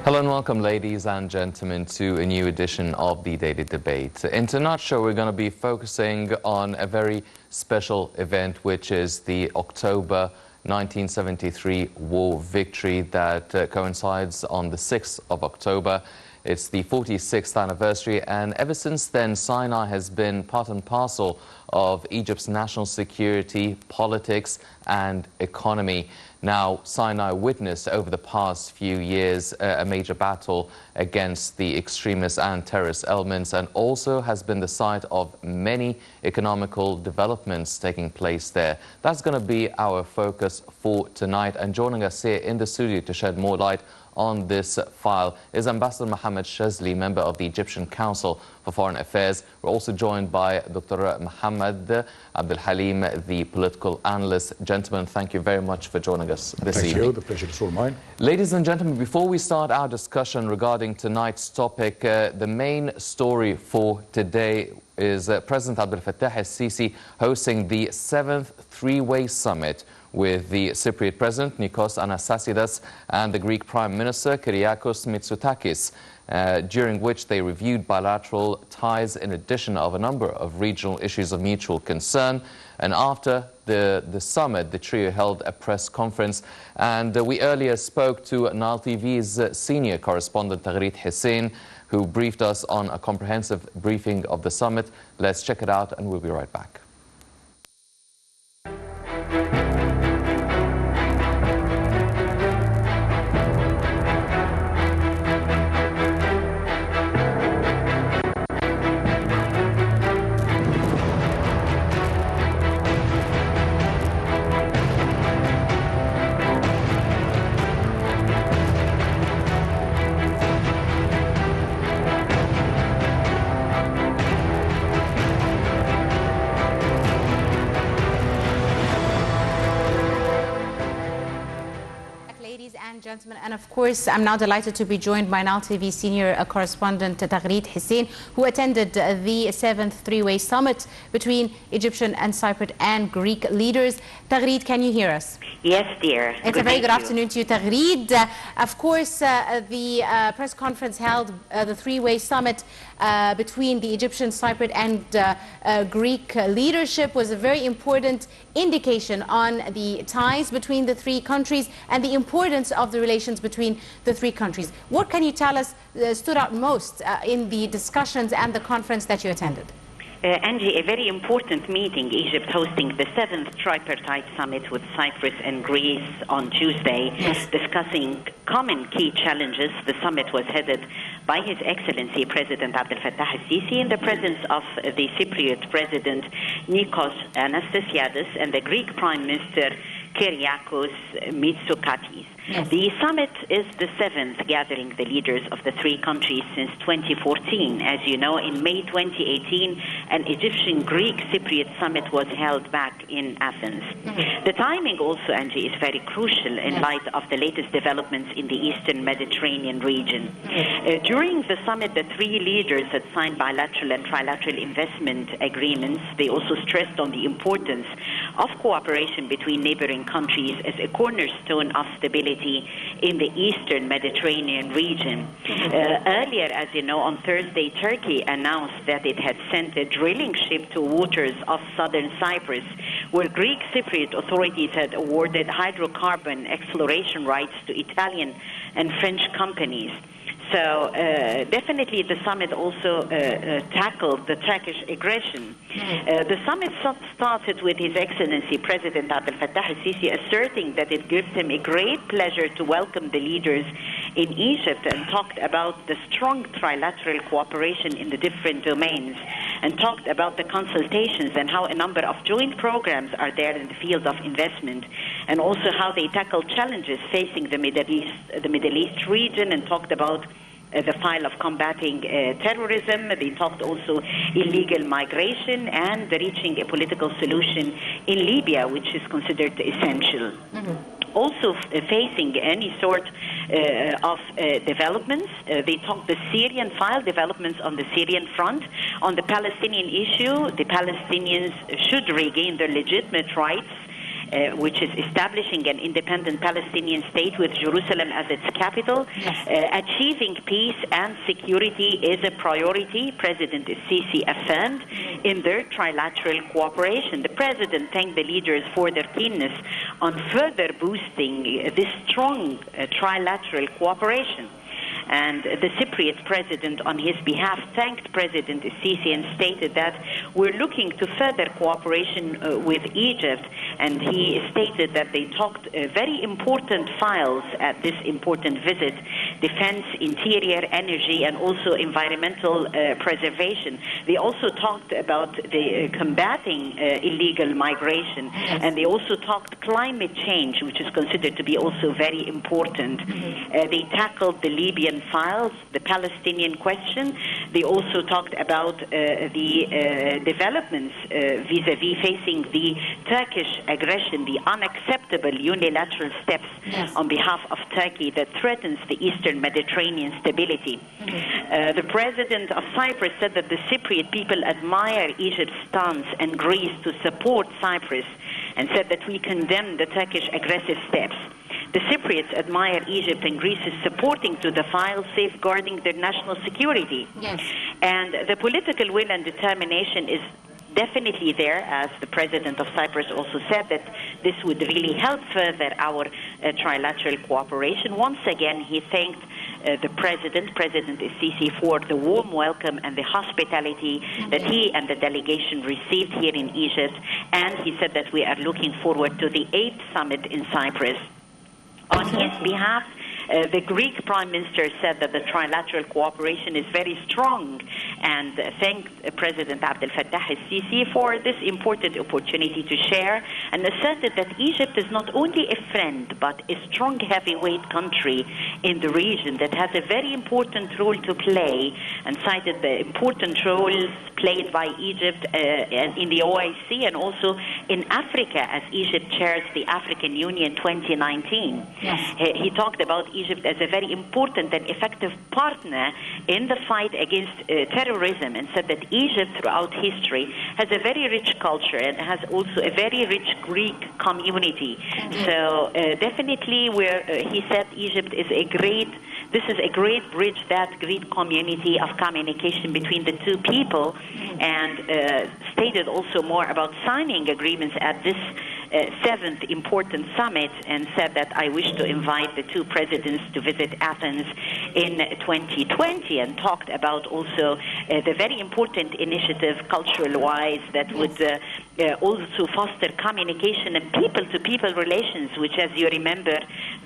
Hello and welcome, ladies and gentlemen, to a new edition of the Daily Debate. In tonight's show, we're going to be focusing on a very special event, which is the October 1973 war victory that coincides on the 6th of October. It's the 46th anniversary, and ever since then, Sinai has been part and parcel of Egypt's national security, politics, and economy. Now, Sinai witnessed over the past few years a major battle against the extremist and terrorist elements, and also has been the site of many economical developments taking place there. That's going to be our focus for tonight, and joining us here in the studio to shed more light on this file is Ambassador محمد Shazli, member of the Egyptian Council for Foreign Affairs. We're also joined by Dr. محمد Abdulhalim, the political analyst. Gentlemen, thank you very much for joining us this evening. Thank you. The pleasure is all mine. Ladies and gentlemen, before we start our discussion regarding tonight's topic, the main story for today is President Abdel Fattah al-Sisi hosting the 7th three-way summit with the Cypriot President Nikos Anastasiades and the Greek Prime Minister Kyriakos Mitsotakis, during which they reviewed bilateral ties in addition of a number of regional issues of mutual concern. And after the summit, the trio held a press conference, and we earlier spoke to Nile TV's senior correspondent Taghreed Hussein, who briefed us on a comprehensive briefing of the summit. Let's check it out and we'll be right back. Gentlemen, and of course, I'm now delighted to be joined by Nile TV senior correspondent Taghreed Hussein, who attended the 7th three-way summit between Egyptian and Cypriot and Greek leaders. Taghreed, can you hear us? Yes, dear. It's a very good afternoon to you, Taghreed. Of course, the press conference held the three-way summit between the Egyptian, Cypriot and Greek leadership was a very important indication on the ties between the three countries and the importance of the relations between the three countries. What can you tell us stood out most in the discussions and the conference that you attended? Angie, a very important meeting, Egypt hosting the 7th tripartite summit with Cyprus and Greece on Tuesday, discussing common key challenges. The summit was headed by His Excellency President Abdel Fattah al-Sisi in the presence of the Cypriot President Nikos Anastasiades and the Greek Prime Minister Kyriakos Mitsotakis. The summit is the 7th gathering the leaders of the three countries since 2014. As you know, in May 2018, an Egyptian-Greek Cypriot summit was held back in Athens. The timing also, Angie, is very crucial in light of the latest developments in the Eastern Mediterranean region. During the summit, the three leaders had signed bilateral and trilateral investment agreements. They also stressed on the importance of cooperation between neighboring countries as a cornerstone of stability in the Eastern Mediterranean region. Earlier, as you know, on Thursday, Turkey announced that it had sent a drilling ship to waters of southern Cyprus, where Greek Cypriot authorities had awarded hydrocarbon exploration rights to Italian and French companies. So definitely the summit also tackled the Turkish aggression. The summit started with His Excellency President Abdel Fattah al-Sisi asserting that it gives him a great pleasure to welcome the leaders in Egypt, and talked about the strong trilateral cooperation in the different domains, and talked about the consultations and how a number of joint programs are there in the field of investment, and also how they tackle challenges facing the Middle East region, and talked about the file of combating terrorism. They talked also illegal migration and reaching a political solution in Libya, which is considered essential. Also facing any sort of developments. They talked the Syrian file, developments on the Syrian front. On the Palestinian issue, the Palestinians should regain their legitimate rights which is establishing an independent Palestinian state with Jerusalem as its capital. Achieving peace and security is a priority, President Sisi affirmed in their trilateral cooperation. The President thanked the leaders for their keenness on further boosting this strong trilateral cooperation. And the Cypriot president, on his behalf, thanked President Sisi and stated that we're looking to further cooperation with Egypt. And he stated that they talked very important files at this important visit: defense, interior, energy, and also environmental preservation. They also talked about the combating illegal migration, and they also talked climate change, which is considered to be also very important. They tackled the Libyan files, the Palestinian question. They also talked about the developments vis-a-vis facing the Turkish aggression, the unacceptable unilateral steps on behalf of Turkey that threatens the Eastern Mediterranean stability. The president of Cyprus said that the Cypriot people admire Egypt's stance and Greece to support Cyprus, and said that we condemn the Turkish aggressive steps. The Cypriots admire Egypt and Greece's supporting to the file, safeguarding their national security. And the political will and determination is definitely there, as the president of Cyprus also said, that this would really help further our trilateral cooperation. Once again, he thanked the President Sisi, for the warm welcome and the hospitality that he and the delegation received here in Egypt. And he said that we are looking forward to the 8th summit in Cyprus. On his behalf, the Greek Prime Minister said that the trilateral cooperation is very strong, and thanked President Abdel-Fattah al-Sisi for this important opportunity to share, and asserted that Egypt is not only a friend but a strong heavyweight country in the region that has a very important role to play, and cited the important roles played by Egypt in the OIC and also in Africa, as Egypt chairs the African Union 2019. He talked about Egypt as a very important and effective partner in the fight against terrorism, and said that Egypt throughout history has a very rich culture and has also a very rich Greek community. So definitely he said Egypt is this is a great bridge, that great community of communication between the two people, and stated also more about signing agreements at this 7th important summit, and said that I wish to invite the two presidents to visit Athens in 2020, and talked about also the very important initiative cultural-wise that would also foster communication and people-to-people relations, which, as you remember,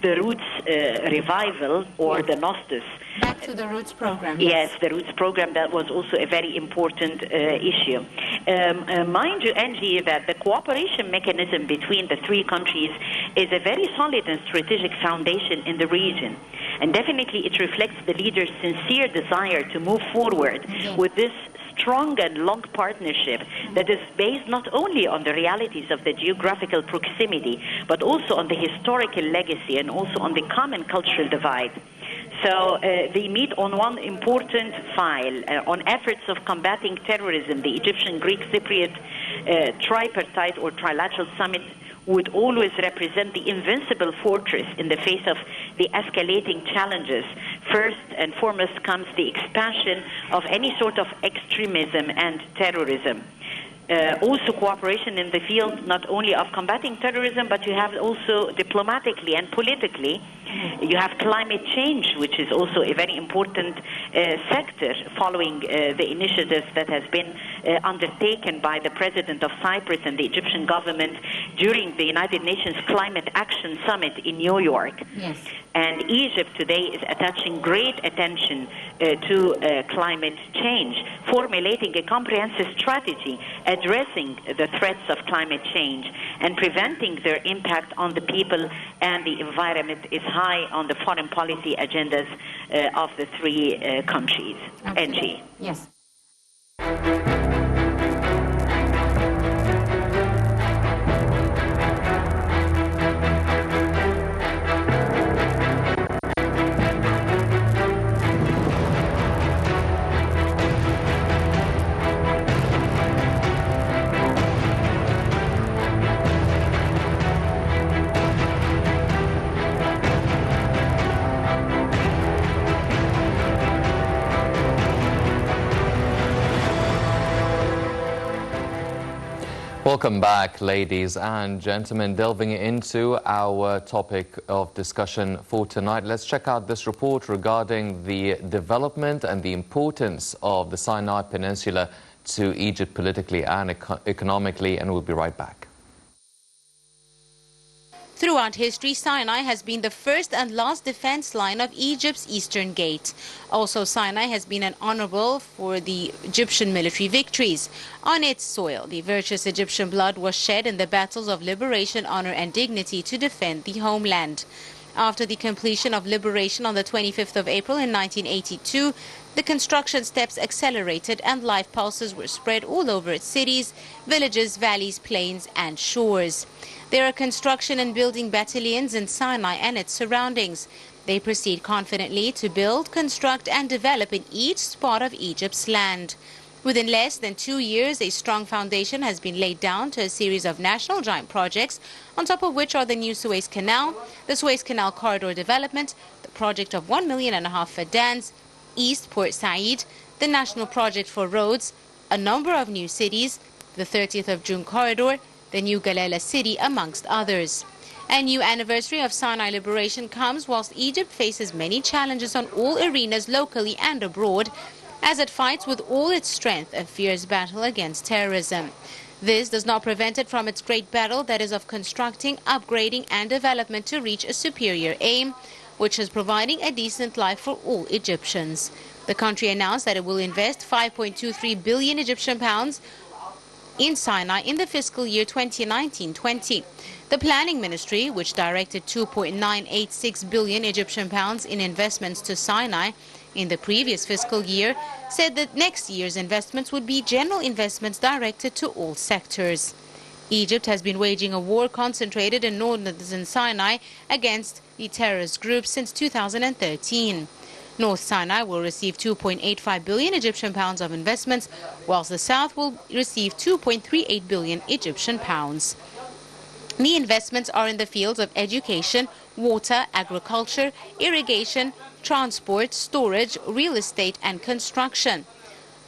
the Roots revival, or the Nostos. Back to the Roots program. Yes, the Roots program, that was also a very important issue. Mind you, Angie, that the cooperation mechanism between the three countries is a very solid and strategic foundation in the region. And definitely it reflects the leaders' sincere desire to move forward with this strong and long partnership that is based not only on the realities of the geographical proximity, but also on the historical legacy and also on the common cultural divide. So they meet on one important file on efforts of combating terrorism. The Egyptian, Greek, Cypriot tripartite or trilateral summit would always represent the invincible fortress in the face of the escalating challenges. First and foremost comes the expansion of any sort of extremism and terrorism. Also cooperation in the field not only of combating terrorism, but you have also diplomatically and politically. You have climate change, which is also a very important sector, following the initiative that has been undertaken by the President of Cyprus and the Egyptian government during the United Nations Climate Action Summit in New York. And Egypt today is attaching great attention to climate change, formulating a comprehensive strategy addressing the threats of climate change and preventing their impact on the people and the environment is high on the foreign policy agendas of the three countries. Angie. Yes. Welcome back, ladies and gentlemen. Delving into our topic of discussion for tonight, let's check out this report regarding the development and the importance of the Sinai Peninsula to Egypt politically and economically, and we'll be right back. Throughout history, Sinai has been the first and last defense line of Egypt's eastern gate. Also, Sinai has been an honorable for the Egyptian military victories. On its soil, the virtuous Egyptian blood was shed in the battles of liberation, honor and dignity to defend the homeland. After the completion of liberation on the 25th of April in 1982, the construction steps accelerated and life pulses were spread all over its cities, villages, valleys, plains and shores. There are construction and building battalions in Sinai and its surroundings. They proceed confidently to build, construct and develop in each spot of Egypt's land. Within less than 2 years, a strong foundation has been laid down to a series of national giant projects, on top of which are the new Suez Canal, the Suez Canal Corridor Development, the project of 1.5 million fadans, East Port Said, the National Project for Roads, a number of new cities, the 30th of June Corridor, the new Galila city, amongst others. A new anniversary of Sinai liberation comes whilst Egypt faces many challenges on all arenas locally and abroad, as it fights with all its strength a fierce battle against terrorism. This does not prevent it from its great battle that is of constructing, upgrading and development to reach a superior aim, which is providing a decent life for all Egyptians. The country announced that it will invest 5.23 billion Egyptian pounds in Sinai in the fiscal year 2019-20. The Planning Ministry, which directed 2.986 billion Egyptian pounds in investments to Sinai in the previous fiscal year, said that next year's investments would be general investments directed to all sectors. Egypt has been waging a war concentrated in northern Sinai against the terrorist group since 2013. North Sinai will receive 2.85 billion Egyptian pounds of investments, whilst the south will receive 2.38 billion Egyptian pounds. The investments are in the fields of education, water, agriculture, irrigation, transport, storage, real estate and construction.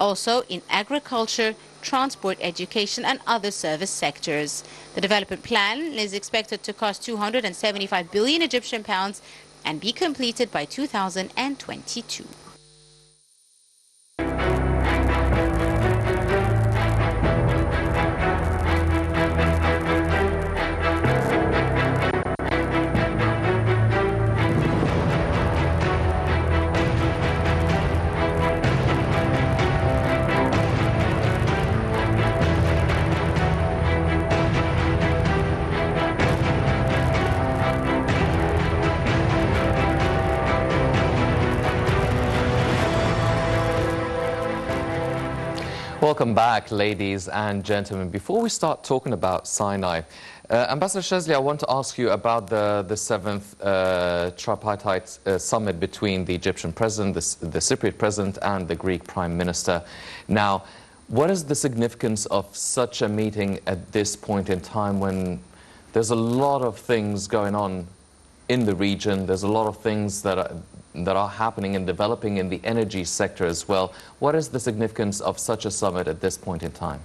Also in agriculture, transport, education and other service sectors. The development plan is expected to cost 275 billion Egyptian pounds and be completed by 2022. Welcome back, ladies and gentlemen. Before we start talking about Sinai, Ambassador Shazli, I want to ask you about the seventh tripartite summit between the Egyptian president, the Cypriot president and the Greek prime minister. Now, what is the significance of such a meeting at this point in time when there's a lot of things going on in the region, there's a lot of things that are happening and developing in the energy sector as well? What is the significance of such a summit at this point in time?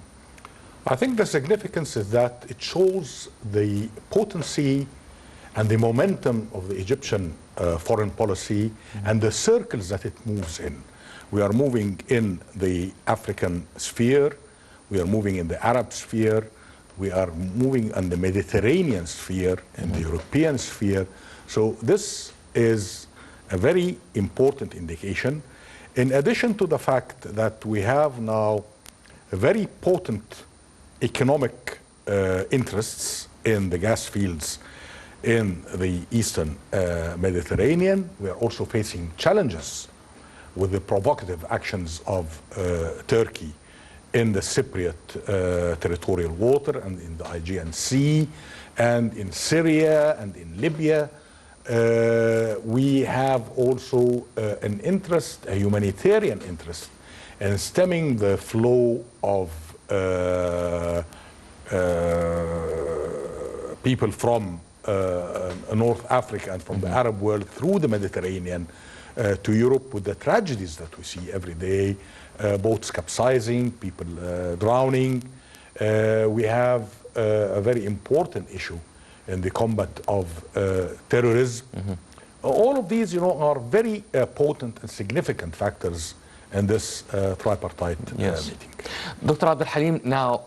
I think the significance is that it shows the potency and the momentum of the Egyptian foreign policy and the circles that it moves in. We are moving in the African sphere, we are moving in the Arab sphere, we are moving in the Mediterranean sphere, in the European sphere. So this is a very important indication, in addition to the fact that we have now a very potent economic interests in the gas fields in the eastern Mediterranean. We are also facing challenges with the provocative actions of Turkey in the Cypriot territorial water and in the Aegean Sea and in Syria and in Libya. We have also an interest, a humanitarian interest, in stemming the flow of people from North Africa and from the Arab world through the Mediterranean to Europe, with the tragedies that we see every day, boats capsizing, people drowning, We have a very important issue in the combat of terrorism. All of these, are very potent and significant factors in this tripartite meeting. Dr. Abdulhalim, now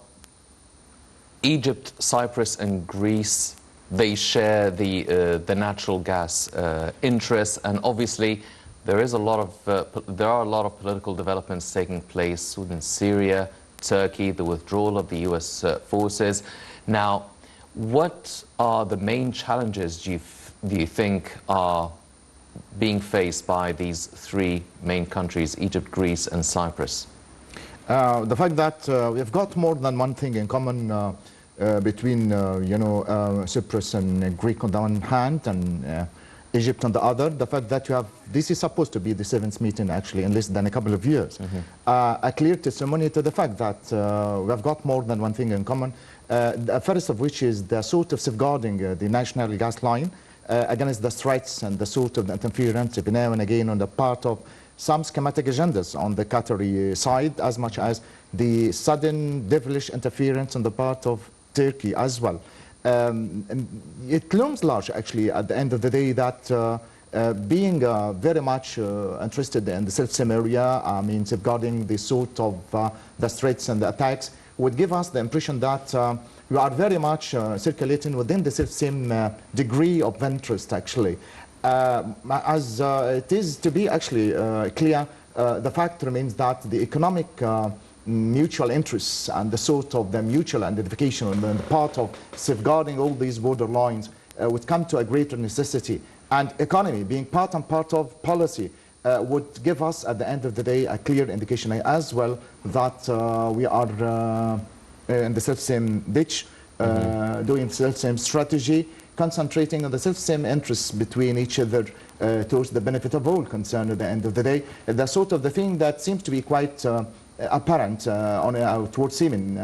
Egypt, Cyprus and Greece, they share the natural gas interests, and obviously there are a lot of political developments taking place within Syria, Turkey, the withdrawal of the US forces. Now, what are the main challenges do you think are being faced by these three main countries, Egypt, Greece and Cyprus? The fact that we've got more than one thing in common between Cyprus and Greek on the one hand and Egypt on the other. The fact that this is supposed to be the 7th meeting actually in less than a couple of years. A clear testimony to the fact that we've got more than one thing in common. The first of which is the sort of safeguarding the national gas line against the threats and the sort of interference every now and again on the part of some schematic agendas on the Qatari side, as much as the sudden devilish interference on the part of Turkey as well. It looms large, actually, at the end of the day, that being very much interested in the self-same area, safeguarding the sort of the threats and the attacks, would give us the impression that we are very much circulating within the self-same degree of interest, actually. As it is to be actually clear, the fact remains that the economic mutual interests and the sort of the mutual identification on the part of safeguarding all these border lines would come to a greater necessity. And economy, being part and part of policy, would give us, at the end of the day, a clear indication as well that we are in the self-same ditch, doing the self-same strategy, concentrating on the self-same interests between each other towards the benefit of all concerned at the end of the day. The sort of the thing that seems to be quite apparent towards seeming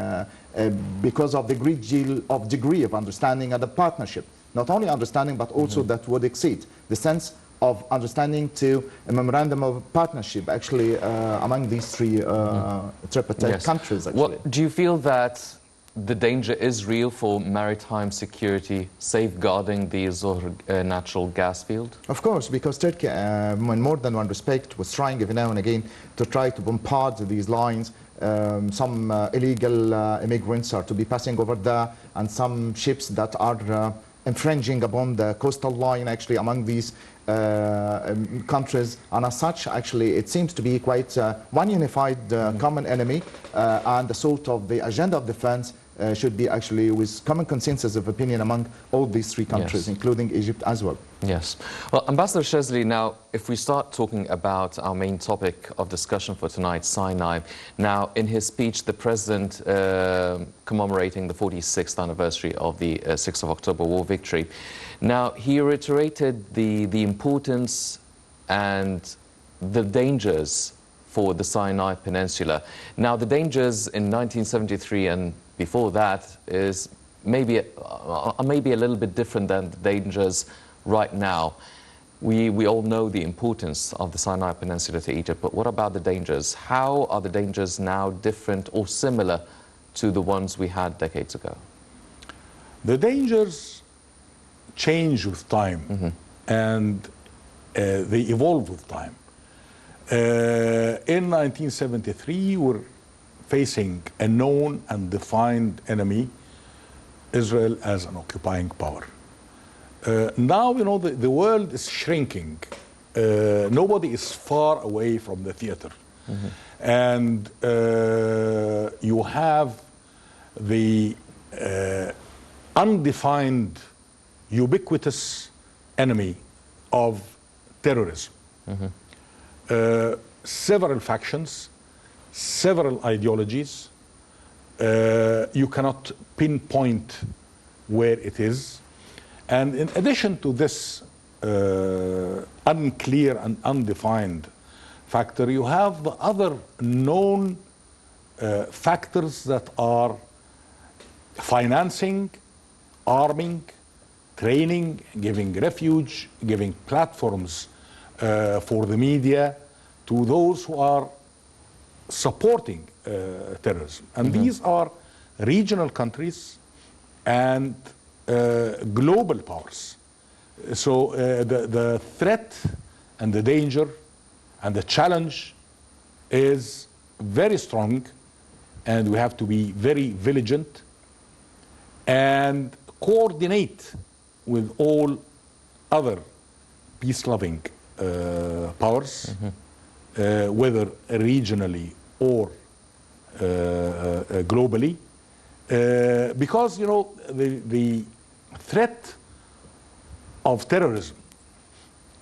because of the great deal of degree of understanding and the partnership. Not only understanding, but also that would exceed the sense of understanding to a memorandum of partnership, actually, among these three tripartite countries, actually. Do you feel that the danger is real for maritime security, safeguarding the natural gas field? Of course, because Turkey, in more than one respect, was trying every now and again to try to bombard these lines. Some illegal immigrants are to be passing over there, and some ships that are infringing upon the coastal line, actually, among these countries. And as such, actually, it seems to be quite one unified common enemy, and the sort of the agenda of defense should be actually with common consensus of opinion among all these three countries, including Egypt as well. Yes. Well, Ambassador Shazli, now, if we start talking about our main topic of discussion for tonight, Sinai. Now, in his speech, the President, commemorating the 46th anniversary of the 6th of October war victory, now, he reiterated the importance and the dangers for the Sinai Peninsula. Now, the dangers in 1973 and before that is maybe a little bit different than the dangers right now. We all know the importance of the Sinai Peninsula to Egypt, but what about the dangers? How are the dangers now different or similar to the ones we had decades ago? The dangers change with time, and they evolve with time. In 1973, we're facing a known and defined enemy, Israel as an occupying power. Now, the world is shrinking. Nobody is far away from the theater. And you have the undefined, ubiquitous enemy of terrorism. Several factions, several ideologies. You cannot pinpoint where it is. And in addition to this unclear and undefined factor, you have the other known factors that are financing, arming, training, giving refuge, giving platforms for the media to those who are supporting terrorism. And these are regional countries and global powers. So the threat and the danger and the challenge is very strong, and we have to be very vigilant and coordinate with all other peace-loving powers, whether regionally or globally, because the threat of terrorism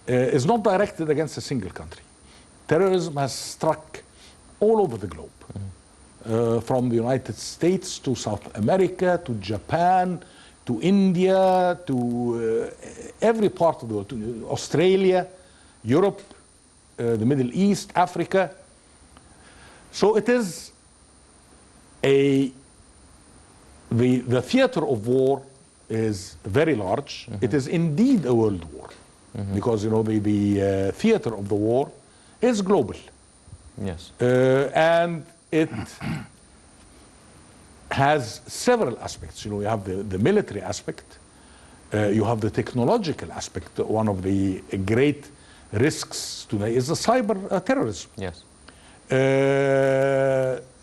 is not directed against a single country. Terrorism has struck all over the globe, from the United States to South America to Japan to India to every part of the world, to Australia, Europe, the Middle East, Africa. So it is the theater of war is very large. It is indeed a world war, because the theater of the war is global. Yes. And it has several aspects. You have the military aspect, you have the technological aspect. One of the great risks today is the cyber terrorism. Yes.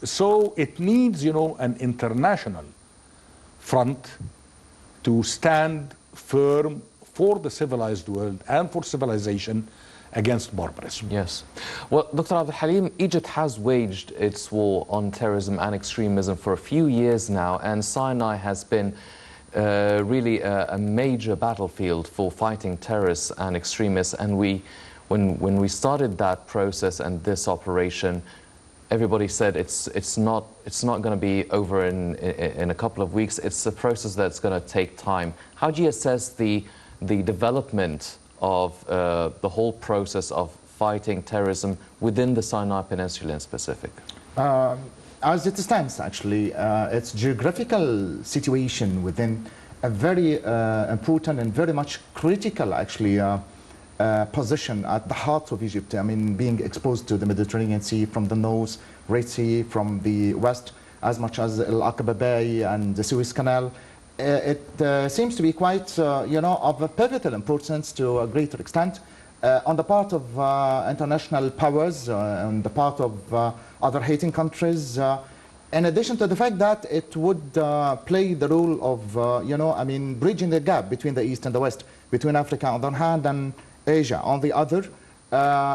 So it needs, an international front to stand firm for the civilized world and for civilization against barbarism. Yes. Well, Dr. Abdulhalim, Egypt has waged its war on terrorism and extremism for a few years now, and Sinai has been really a major battlefield for fighting terrorists and extremists. And when we started that process and this operation, everybody said it's not going to be over in a couple of weeks. It's a process that's going to take time. How do you assess the development of the whole process of fighting terrorism within the Sinai Peninsula in specific? As it stands, actually, its geographical situation within a very important and very much critical, actually, position at the heart of Egypt. I mean, being exposed to the Mediterranean Sea from the north, Red Sea from the west, as much as Al-Aqaba Bay and the Suez Canal. It seems to be quite, of a pivotal importance to a greater extent on the part of international powers, on the part of other hating countries, in addition to the fact that it would play the role of, bridging the gap between the East and the West, between Africa on the one hand and Asia on the other.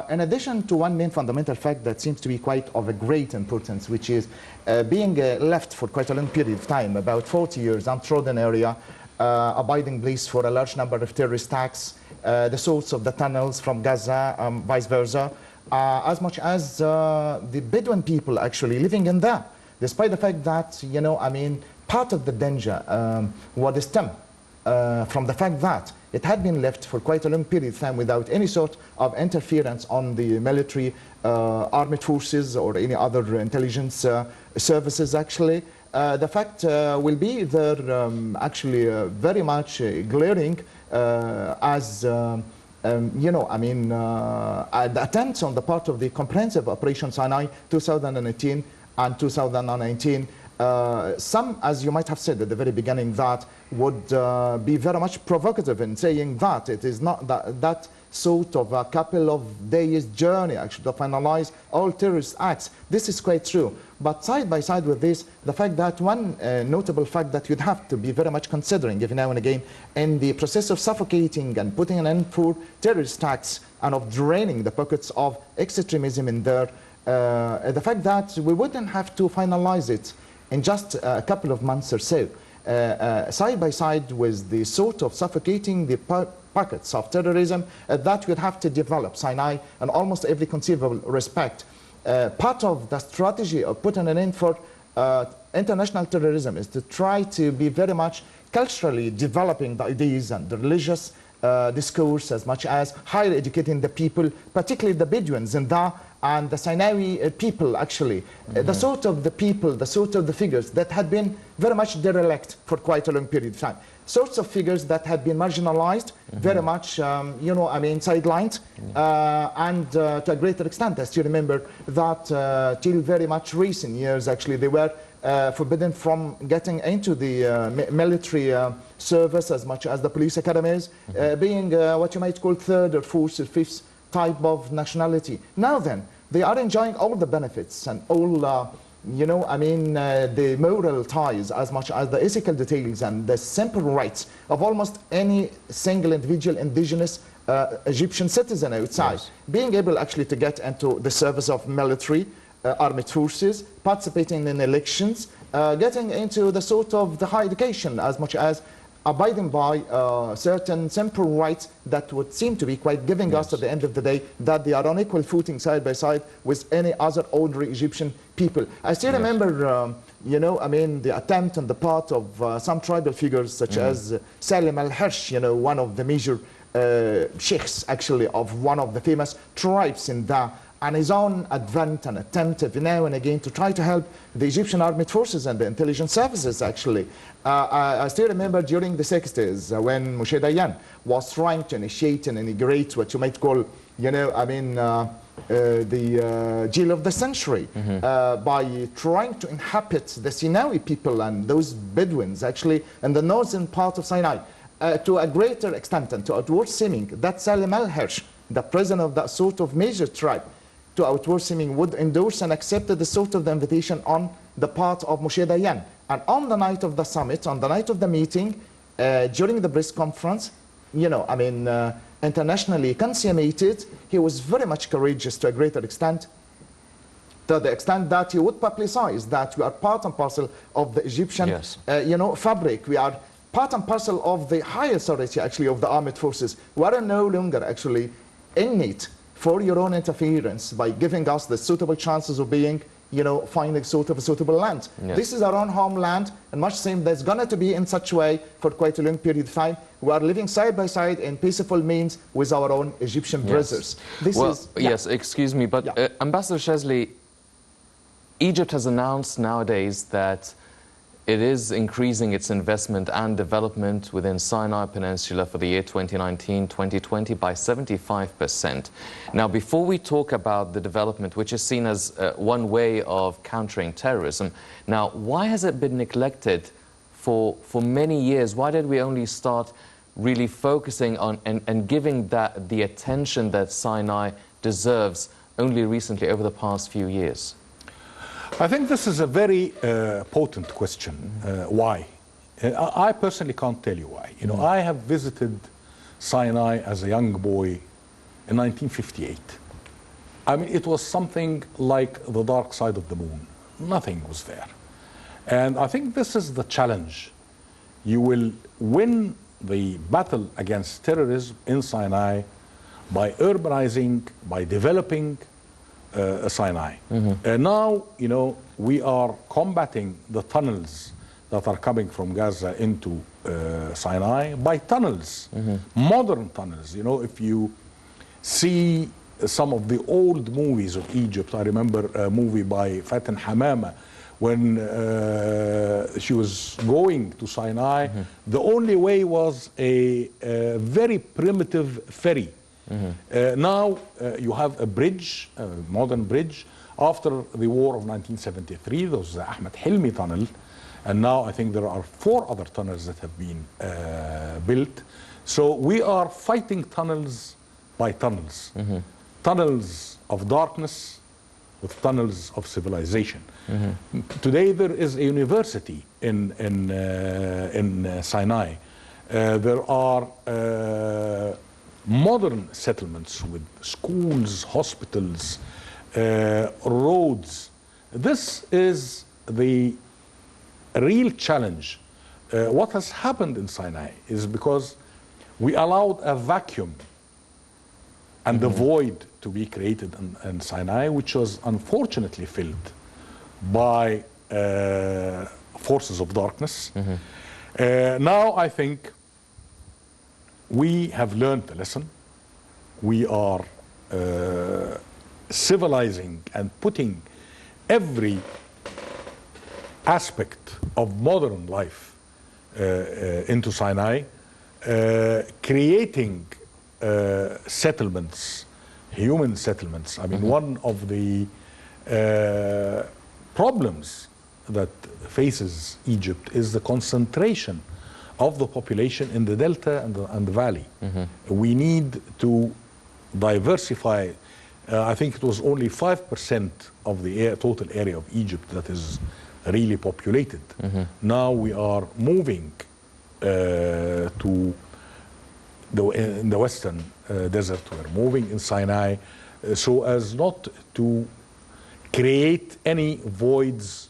In addition to one main fundamental fact that seems to be quite of a great importance, which is being left for quite a long period of time, about 40 years, untrodden area, abiding place for a large number of terrorist attacks, the source of the tunnels from Gaza, vice versa, as much as the Bedouin people actually living in there, despite the fact that, part of the danger would stem from the fact that it had been left for quite a long period of time without any sort of interference on the military, armed forces or any other intelligence services, actually. The fact will be there actually very much glaring as, the attempts on the part of the comprehensive Operation Sinai 2018 and 2019. Some, as you might have said at the very beginning, that would be very much provocative in saying that it is not that sort of a couple of days journey actually to finalize all terrorist acts. This is quite true. But side by side with this, the fact that one notable fact that you'd have to be very much considering every now and again in the process of suffocating and putting an end for terrorist acts and of draining the pockets of extremism in there, the fact that we wouldn't have to finalize it in just a couple of months or so, side by side with the sort of suffocating the pockets of terrorism that would have to develop Sinai in almost every conceivable respect. Part of the strategy of putting an end for international terrorism is to try to be very much culturally developing the ideas and the religious discourse, as much as higher educating the people, particularly the Bedouins in the and the Sinai people, actually, the sort of the people, the sort of the figures that had been very much derelict for quite a long period of time. Sorts of figures that had been marginalized, very much, sidelined, and to a greater extent, as you remember, that till very much recent years, actually, they were forbidden from getting into the military service as much as the police academies, being what you might call third or fourth or fifth type of nationality. Now then, they are enjoying all the benefits and all, you know, I mean, the moral ties as much as the ethical details and the simple rights of almost any single individual indigenous Egyptian citizen outside. Yes. Being able actually to get into the service of military, armed forces, participating in elections, getting into the sort of the higher education as much as abiding by certain simple rights that would seem to be quite giving us at the end of the day that they are on equal footing side by side with any other ordinary Egyptian people. I still remember, you know, I mean, the attempt on the part of some tribal figures such as Salim al-Hirsh, you know, one of the major sheikhs actually of one of the famous tribes in the and his own advent and attempt every now and again to try to help the Egyptian armed forces and the intelligence services actually. I still remember during the 60s when Moshe Dayan was trying to initiate and integrate what you might call, you know, I mean, the jail of the century by trying to inhabit the Sinawi people and those Bedouins actually in the northern part of Sinai to a greater extent and to outward seeming that Salim al-Hirsh, the president of that sort of major tribe, to outward seeming would endorse and accept the sort of the invitation on the part of Moshe Dayan. And on the night of the summit, on the night of the meeting, during the press conference, you know, I mean, internationally consummated, he was very much courageous to a greater extent, to the extent that he would publicize that we are part and parcel of the Egyptian, you know, fabric. We are part and parcel of the high authority, actually, of the armed forces. We are no longer actually in need for your own interference by giving us the suitable chances of being, you know, finding sort of a suitable land. This is our own homeland, and much same that's going to be in such a way for quite a long period of time. We are living side by side in peaceful means with our own Egyptian brothers. This is, yes, excuse me, but Ambassador Chesley, Egypt has announced nowadays that it is increasing its investment and development within Sinai Peninsula for the year 2019-2020 by 75%. Now, before we talk about the development, which is seen as one way of countering terrorism, now, why has it been neglected for many years? Why did we only start really focusing on and giving that the attention that Sinai deserves only recently over the past few years? I think this is a very potent question. Why? I personally can't tell you why. You know, I have visited Sinai as a young boy in 1958. I mean, it was something like the dark side of the moon. Nothing was there. And I think this is the challenge. You will win the battle against terrorism in Sinai by urbanizing, by developing Sinai. Now, you know, we are combating the tunnels that are coming from Gaza into Sinai by tunnels, modern tunnels. You know, if you see some of the old movies of Egypt, I remember a movie by Fatin Hamama when she was going to Sinai, the only way was a very primitive ferry. Now you have a bridge, a modern bridge. After the war of 1973, there was the Ahmed Hilmi tunnel, and now I think there are 4 other tunnels that have been built. So we are fighting tunnels by tunnels, tunnels of darkness with tunnels of civilization. Today there is a university in Sinai. There are modern settlements with schools, hospitals, roads. This is the real challenge. What has happened in Sinai is because we allowed a vacuum and the void to be created in Sinai, which was unfortunately filled by forces of darkness. Now I think we have learned the lesson. We are civilizing and putting every aspect of modern life into Sinai, creating settlements, human settlements. I mean, one of the problems that faces Egypt is the concentration of the population in the delta and the valley. We need to diversify. I think it was only 5% of the total area of Egypt that is really populated. Now we are moving to in the western desert. We're moving in Sinai so as not to create any voids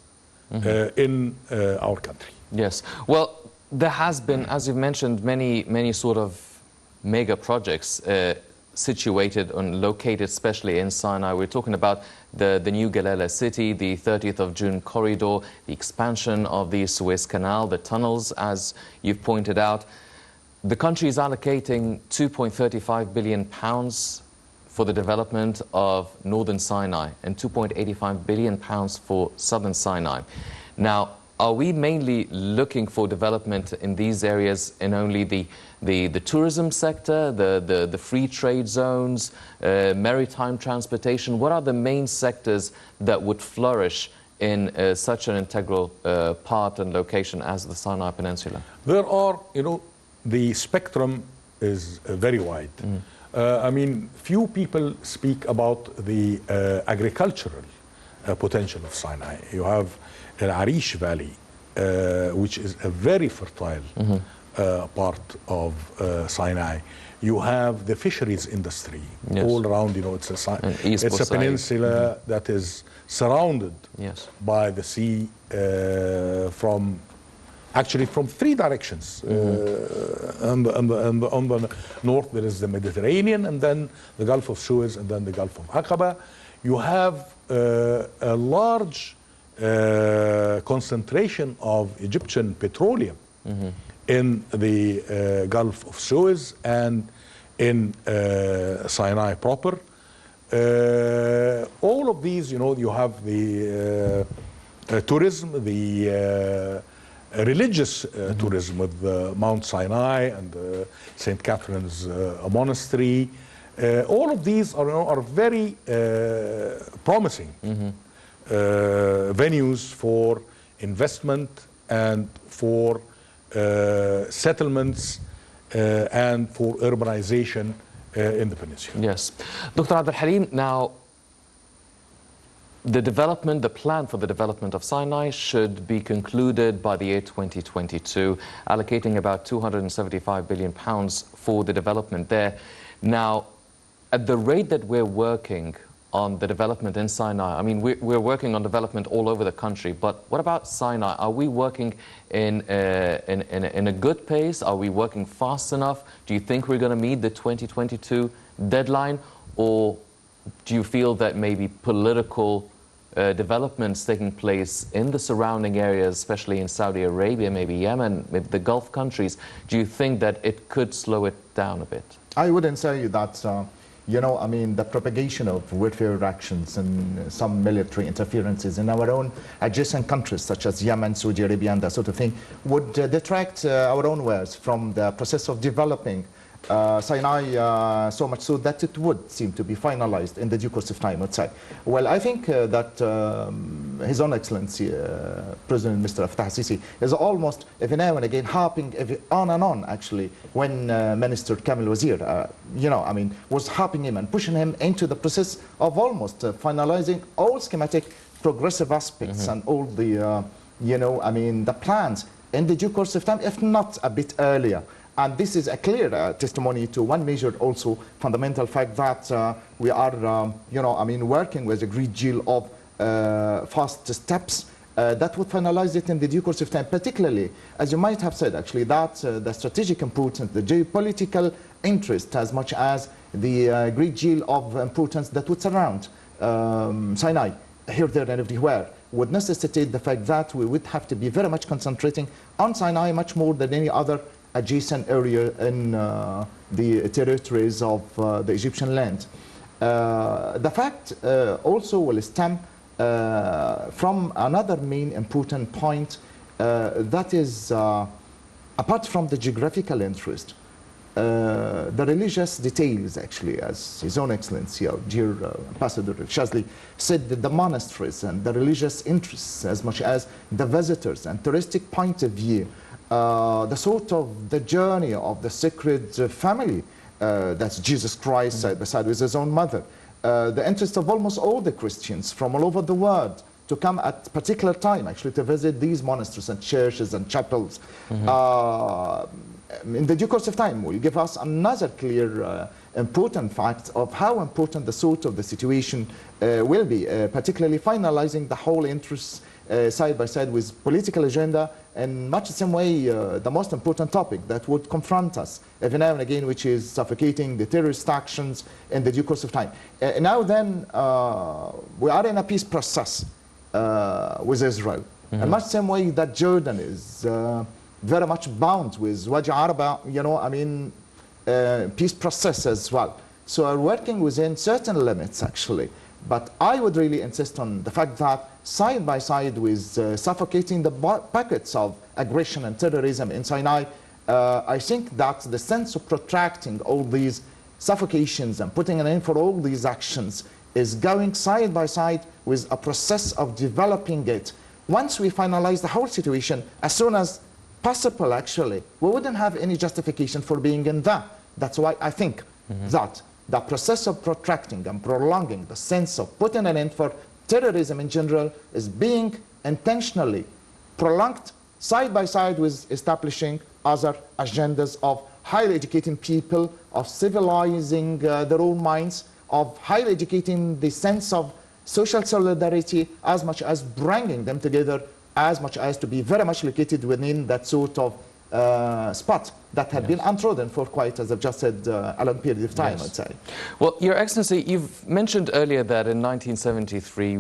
in our country. Yes. Well, there has been, as you've mentioned, many sort of mega projects situated and located especially in Sinai. We're talking about the new Galila city, the 30th of June corridor, the expansion of the Suez Canal, the tunnels, as you've pointed out. The country is allocating £2.35 billion for the development of northern Sinai and £2.85 billion for southern Sinai. Now, are we mainly looking for development in these areas in only the tourism sector, the free trade zones, maritime transportation? What are the main sectors that would flourish in such an integral part and location as the Sinai Peninsula? There are, the spectrum is very wide. I mean, few people speak about the agricultural potential of Sinai. You have the Arish Valley, which is a very fertile part of Sinai. You have the fisheries industry all around. It's a peninsula that is surrounded by the sea actually from three directions. On the north there is the Mediterranean, and then the Gulf of Suez, and then the Gulf of Aqaba. You have a large concentration of Egyptian petroleum in the Gulf of Suez and in Sinai proper. All of these, you have the tourism, the religious tourism with Mount Sinai and St. Catherine's Monastery. All of these are very promising venues for investment and for settlements and for urbanization in the peninsula. Yes. Dr. Abdulhalim, now the plan for the development of Sinai should be concluded by the year 2022, allocating about £275 billion for the development there. Now, at the rate that we're working on the development in Sinai, I mean, we're working on development all over the country, but what about Sinai? Are we working in a good pace? Are we working fast enough? Do you think we're going to meet the 2022 deadline? Or do you feel that maybe political developments taking place in the surrounding areas, especially in Saudi Arabia, maybe Yemen, maybe the Gulf countries, do you think that it could slow it down a bit? I wouldn't say that, I mean, the propagation of warfare actions and some military interferences in our own adjacent countries, such as Yemen, Saudi Arabia, and that sort of thing, would detract our own wares from the process of developing Sinai, so much so that it would seem to be finalized in the due course of time, I'd say. Well, I think that His Own Excellency, President Mr. Fattah al-Sisi, is almost every now and again harping on and on, actually, when Minister Kamil Wazir, I mean, was harping him and pushing him into the process of almost finalizing all schematic progressive aspects and all the, I mean, the plans in the due course of time, if not a bit earlier. And this is a clear testimony to one major also fundamental fact that we are, I mean, working with a great deal of fast steps that would finalize it in the due course of time, particularly, as you might have said, actually, that the strategic importance, the geopolitical interest, as much as the great deal of importance that would surround Sinai, here, there, and everywhere, would necessitate the fact that we would have to be very much concentrating on Sinai much more than any other adjacent area in the territories of the Egyptian land. The fact also will stem from another main important point, that is, apart from the geographical interest, the religious details, actually, as His Own Excellency, our dear Ambassador Shazli said, that the monasteries and the religious interests, as much as the visitors and touristic point of view, the sort of the journey of the sacred family, that's Jesus Christ side by side with his own mother, the interest of almost all the Christians from all over the world to come at particular time, actually, to visit these monasteries and churches and chapels. In the due course of time will give us another clear important fact of how important the sort of the situation will be, particularly finalizing the whole interests side by side with political agenda, and much the same way the most important topic that would confront us every now and again, which is suffocating the terrorist actions in the due course of time. Now then, we are in a peace process with Israel, and much the same way that Jordan is very much bound with Wadi Araba, you know, I mean, peace process as well. So we're working within certain limits, actually. But I would really insist on the fact that side by side with suffocating the packets of aggression and terrorism in Sinai, I think that the sense of protracting all these suffocations and putting an end for all these actions is going side by side with a process of developing it. Once we finalize the whole situation, as soon as possible, actually, we wouldn't have any justification for being in that. That's why I think that the process of protracting and prolonging the sense of putting an end for terrorism in general is being intentionally prolonged side by side with establishing other agendas of highly educating people, of civilizing their own minds, of highly educating the sense of social solidarity, as much as bringing them together, as much as to be very much located within that sort of spot that had been untrodden for quite, as I've just said, a long period of time, I'd say. Well, Your Excellency, you've mentioned earlier that in 1973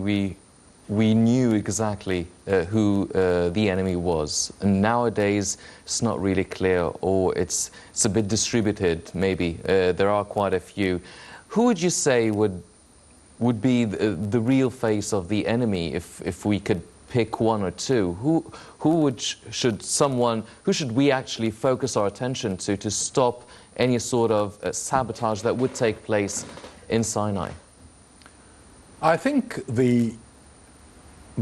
we knew exactly who the enemy was, and nowadays it's not really clear, or it's a bit distributed, maybe. There are quite a few. Who would you say would be the real face of the enemy if we could pick one or two? Who should we actually focus our attention to stop any sort of sabotage that would take place in Sinai? I think the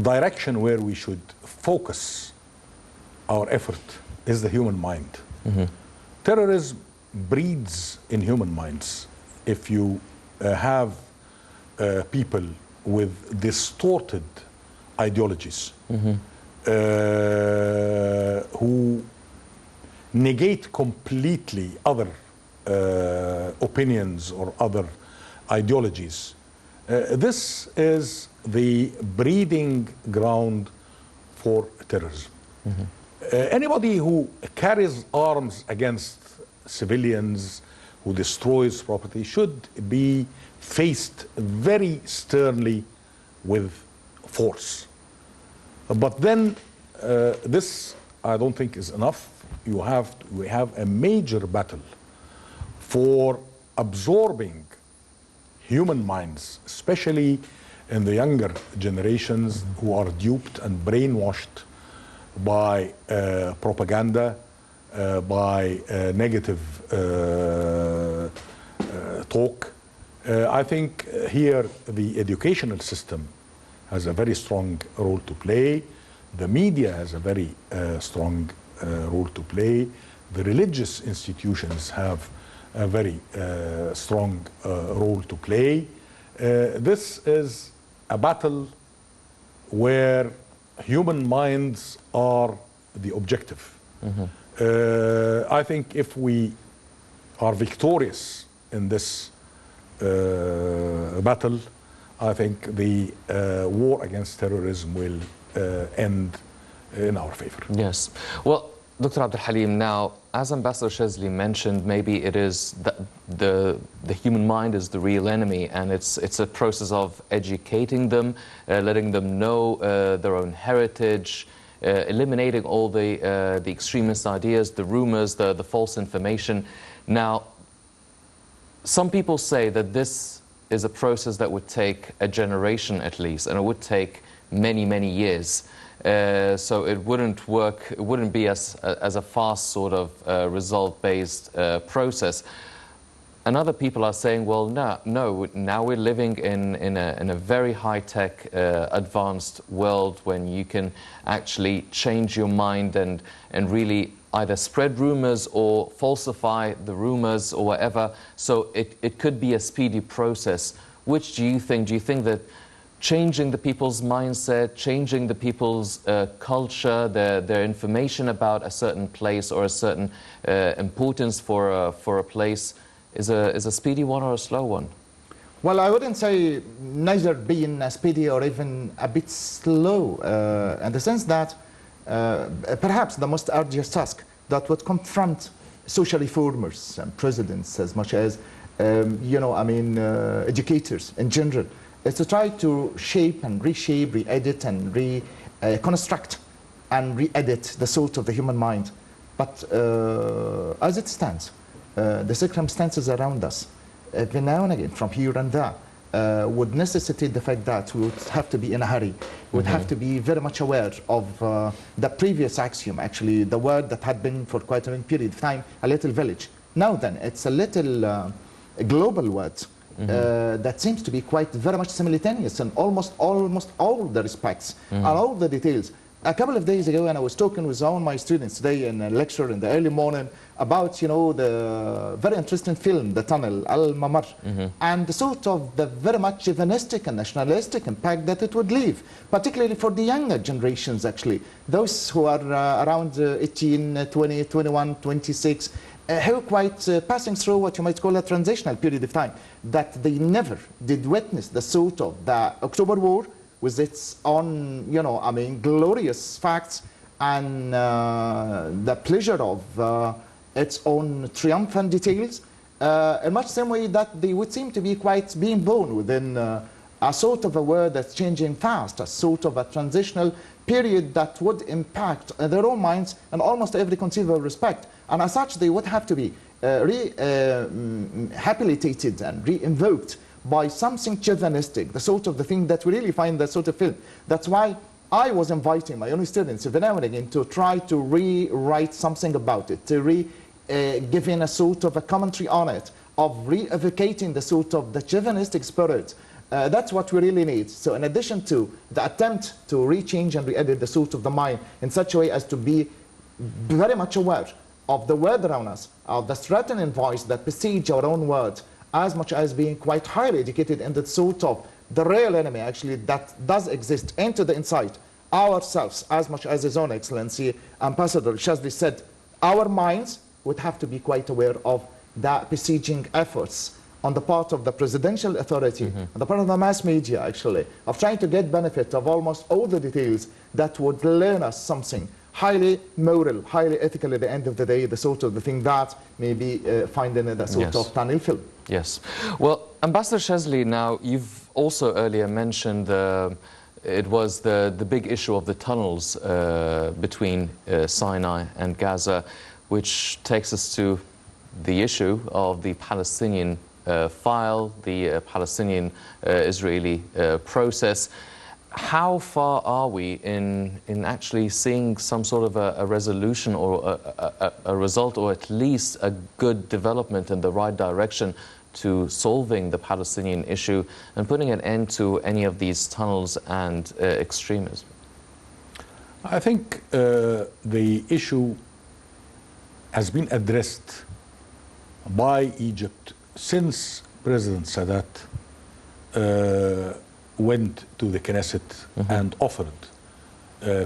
direction where we should focus our effort is the human mind. Terrorism breeds in human minds. If you have people with distorted ideologies who negate completely other opinions or other ideologies. This is the breeding ground for terrorism. Anybody who carries arms against civilians, who destroys property, should be faced very sternly with force. But then this, I don't think, is enough. We have a major battle for absorbing human minds, especially in the younger generations who are duped and brainwashed by propaganda, by negative talk. I think here the educational system has a very strong role to play. The media has a very strong role to play. The religious institutions have a very strong role to play. This is a battle where human minds are the objective. I think if we are victorious in this battle, I think the war against terrorism will end in our favor. Yes. Well, Dr. Abdulhalim, now, as Ambassador Shazli mentioned, maybe it is the human mind is the real enemy, and it's a process of educating them, letting them know their own heritage, eliminating all the extremist ideas, the rumors, the false information. Now, some people say that this is a process that would take a generation at least, and it would take many, many years. so it wouldn't work, it wouldn't be as a fast sort of result-based process. And other people are saying, well, no, now we're living in a very high-tech, advanced world when you can actually change your mind and really either spread rumors or falsify the rumors or whatever. So it could be a speedy process. Which do you think? Do you think that changing the people's mindset, changing the people's culture, their information about a certain place or a certain importance for a place is a speedy one or a slow one? Well, I wouldn't say neither being speedy or even a bit slow, in the sense that perhaps the most arduous task that would confront social reformers and presidents as much as, educators in general, is to try to shape and reshape, re-edit and reconstruct and re-edit the soul of the human mind. But as it stands, the circumstances around us, every now and again, from here and there, would necessitate the fact that we would have to be in a hurry. We would have to be very much aware of the previous axiom, actually, the word that had been for quite a long period of time, a little village. Now then, it's a little global word that seems to be quite very much simultaneous in almost all the respects and all the details. A couple of days ago, and I was talking with all my students today in a lecture in the early morning about, the very interesting film, The Tunnel, Al-Mamar, and the sort of the very much chauvinistic and nationalistic impact that it would leave, particularly for the younger generations, actually. Those who are around 18, 20, 21, 26, who are quite passing through what you might call a transitional period of time, that they never did witness the sort of the October War, with its own, glorious facts and the pleasure of its own triumphant details, in much the same way that they would seem to be quite being born within a sort of a world that's changing fast, a sort of a transitional period that would impact their own minds in almost every conceivable respect. And as such, they would have to be rehabilitated and re-invoked by something chauvinistic, the sort of the thing that we really find that sort of film. That's why I was inviting my own students every now and again to try to rewrite something about it, to give in a sort of a commentary on it, of re-evocating the sort of the chauvinistic spirit. That's what we really need. So in addition to the attempt to re-change and re-edit the sort of the mind in such a way as to be very much aware of the world around us, of the threatening voice that precedes our own words, as much as being quite highly educated in the sort of the real enemy, actually, that does exist into the inside ourselves, as much as His Own Excellency Ambassador Shazli said, our minds would have to be quite aware of the besieging efforts on the part of the presidential authority, on the part of the mass media, actually, of trying to get benefit of almost all the details that would learn us something highly moral, highly ethical at the end of the day, the sort of the thing that maybe finding in that sort of tunnel film. Yes. Well, Ambassador Shazli, now you've also earlier mentioned it was the big issue of the tunnels between Sinai and Gaza, which takes us to the issue of the Palestinian file, the Palestinian-Israeli process. How far are we in actually seeing some sort of a resolution or a result, or at least a good development in the right direction to solving the Palestinian issue and putting an end to any of these tunnels and extremism? I think the issue has been addressed by Egypt since President Sadat went to the Knesset and offered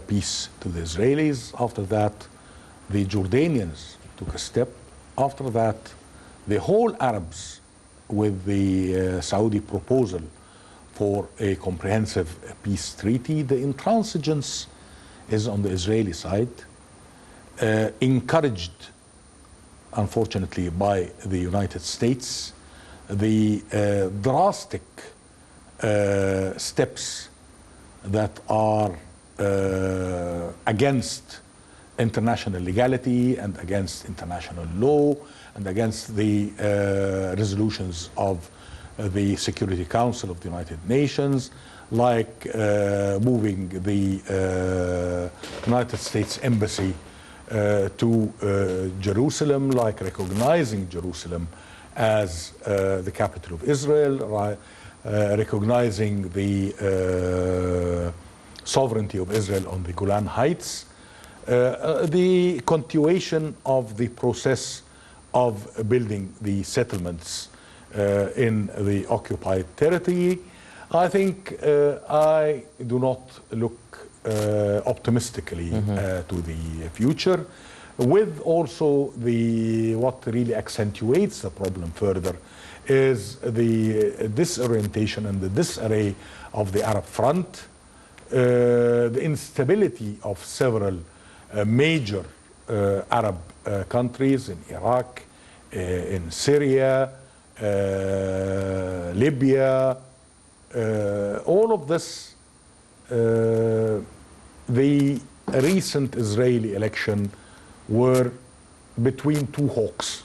peace to the Israelis. After that, the Jordanians took a step. After that, the whole Arabs, with the Saudi proposal for a comprehensive peace treaty. The intransigence is on the Israeli side, encouraged, unfortunately, by the United States. The drastic steps that are against international legality and against international law and against the resolutions of the Security Council of the United Nations, like moving the United States Embassy to Jerusalem, like recognizing Jerusalem as the capital of Israel, recognizing the sovereignty of Israel on the Golan Heights, the continuation of the process of building the settlements in the occupied territory. I think I do not look optimistically to the future, with also what really accentuates the problem further is the disorientation and the disarray of the Arab front, the instability of several major Arab countries in Iraq, in Syria, Libya, all of this, the recent Israeli election were between two hawks.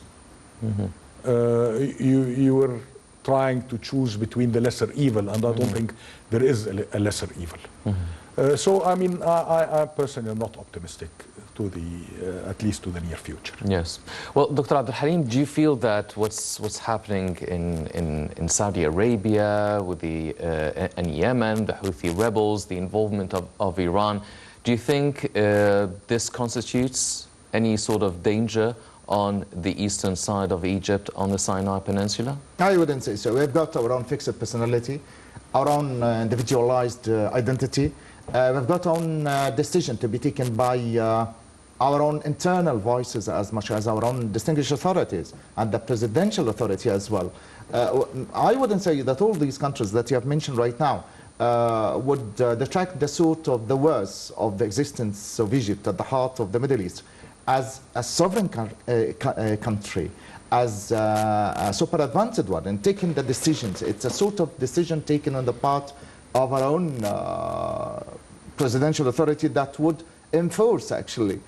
You were trying to choose between the lesser evil, and I don't think there is a lesser evil. So, I mean, I personally am not optimistic to at least to the near future. Yes. Well, Dr. Abdulhalim, do you feel that what's happening in Saudi Arabia with and Yemen, the Houthi rebels, the involvement of Iran, do you think this constitutes any sort of danger on the eastern side of Egypt, on the Sinai Peninsula? I wouldn't say so. We've got our own fixed personality, our own individualized identity. We've got our own decision to be taken by our own internal voices as much as our own distinguished authorities and the presidential authority as well. I wouldn't say that all these countries that you have mentioned right now would detract the suit of the worst of the existence of Egypt at the heart of the Middle East as a sovereign country, as a super advanced one, and taking the decisions. It's a sort of decision taken on the part of our own presidential authority that would enforce, actually,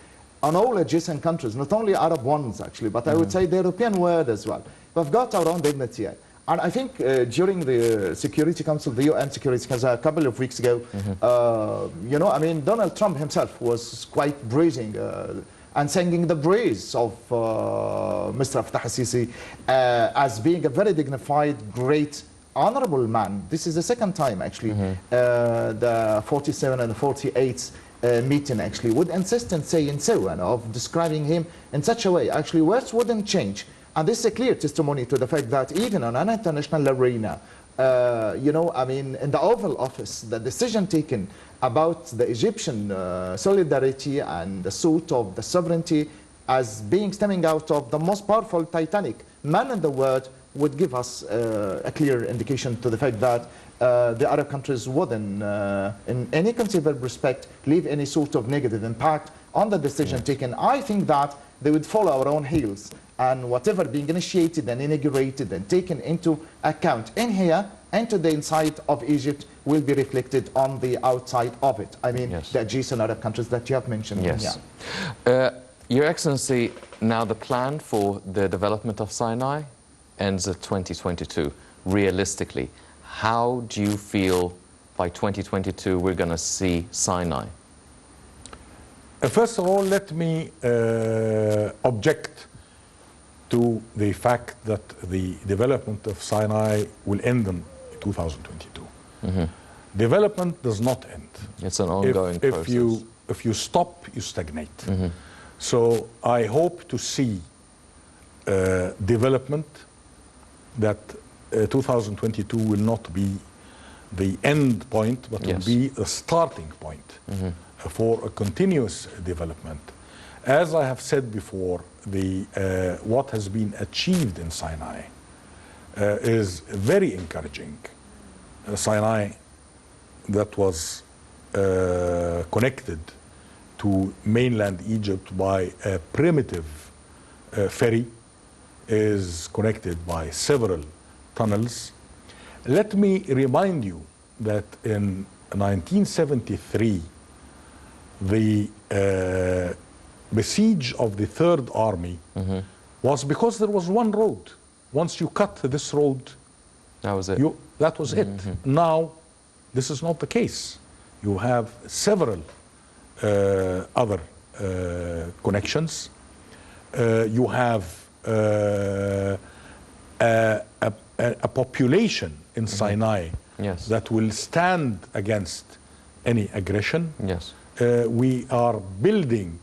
on all adjacent countries, not only Arab ones, actually, but I would say the European world as well. We've got our own dignity. And I think during the Security Council, the UN Security Council, a couple of weeks ago, you know, I mean, Donald Trump himself was quite praising and singing the praise of Mr. Fattah al-Sisi as being a very dignified, great, honorable man. This is the second time, actually, the 47 and the 48 meeting, actually, would insist in saying so, and of describing him in such a way. Actually, words wouldn't change. And this is a clear testimony to the fact that even on an international arena, you know, I mean, in the Oval Office, the decision taken about the Egyptian solidarity and the suit of the sovereignty as being stemming out of the most powerful Titanic man in the world would give us a clear indication to the fact that the Arab countries wouldn't, in any conceivable respect, leave any sort of negative impact on the decision taken. I think that they would follow our own heels, and whatever being initiated and inaugurated and taken into account in here and to the inside of Egypt will be reflected on the outside of it. I mean, the adjacent Arab countries that you have mentioned. Yes. Your Excellency, now the plan for the development of Sinai ends at 2022. Realistically, how do you feel by 2022 we're going to see Sinai? First of all, let me object to the fact that the development of Sinai will end in 2022. Development does not end. It's an ongoing process. If you stop, you stagnate. So I hope to see development that 2022 will not be the end point, but will be a starting point for a continuous development. As I have said before, what has been achieved in Sinai is very encouraging. Sinai that was connected to mainland Egypt by a primitive ferry is connected by several tunnels. Let me remind you that in 1973, the besiege of the Third Army was because there was one road. Once you cut this road, That was it. That was it. Now, this is not the case. You have several other connections. You have a population in Sinai that will stand against any aggression. Yes. We are building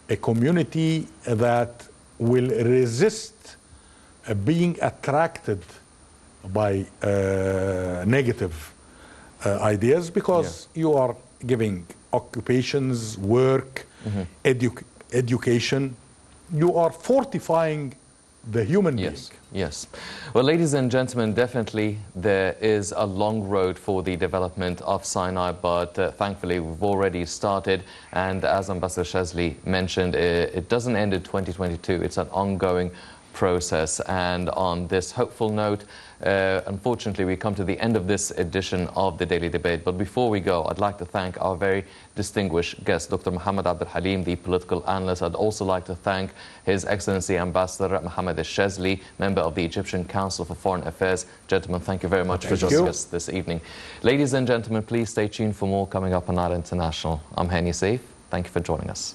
a community that will resist being attracted by negative ideas, because you are giving occupations, work, education. You are fortifying the human being. Yes. Well, ladies and gentlemen, definitely there is a long road for the development of Sinai, but thankfully we've already started. And as Ambassador Shazli mentioned, it doesn't end in 2022. It's an ongoing process. And on this hopeful note, unfortunately, we come to the end of this edition of the Daily Debate. But before we go, I'd like to thank our very distinguished guest, Dr. Muhammad Abdulhalim, the political analyst. I'd also like to thank His Excellency Ambassador Mohammed Shazli, member of the Egyptian Council for Foreign Affairs. Gentlemen, thank you very much for joining us this evening. Ladies and gentlemen, please stay tuned for more coming up on Nile International. I'm Hani Saif. Thank you for joining us.